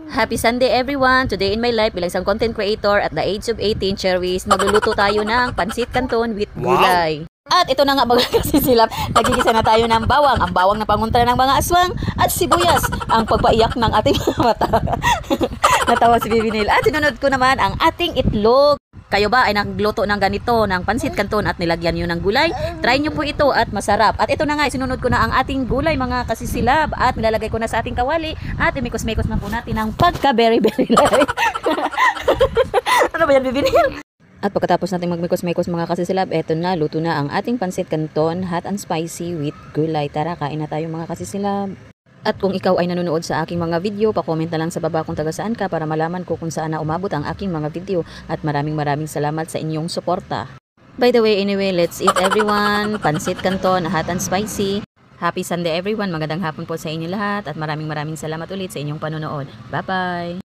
Happy Sunday everyone! Today in my life bilang isang content creator at the age of 18 cherries, magluluto tayo ng pansit canton with gulay. At ito na nga mga kasisilap, nagigisa na tayo ng bawang, ang bawang na panguntra ng mga aswang at sibuyas, ang pagpaiyak ng ating mga mata. Natawa si Bibi Neil. At sinunod ko naman ang ating itlog. Kayo ba ay nagluto ng ganito, ng pansit canton at nilagyan nyo ng gulay? Try nyo po ito at masarap. At ito na nga, sinunod ko na ang ating gulay mga kasisilab at nilalagay ko na sa ating kawali at imikos-mikos na po natin ang pagka-berry-berry light. Ano ba yan, Bibi Neil? At pagkatapos natin magmikos-mikos mga kasisilab, eto na, luto na ang ating pansit canton, hot and spicy with gulay. Tara, kain na tayo mga kasisilab. At kung ikaw ay nanonood sa aking mga video, pa-comment na lang sa baba kung taga saan ka para malaman ko kung saan na umabot ang aking mga video. At maraming salamat sa inyong suporta. By the way, anyway, let's eat everyone. Pansit canton, hot and spicy. Happy Sunday everyone. Magandang hapon po sa inyo lahat. At maraming salamat ulit sa inyong panonood. Bye-bye!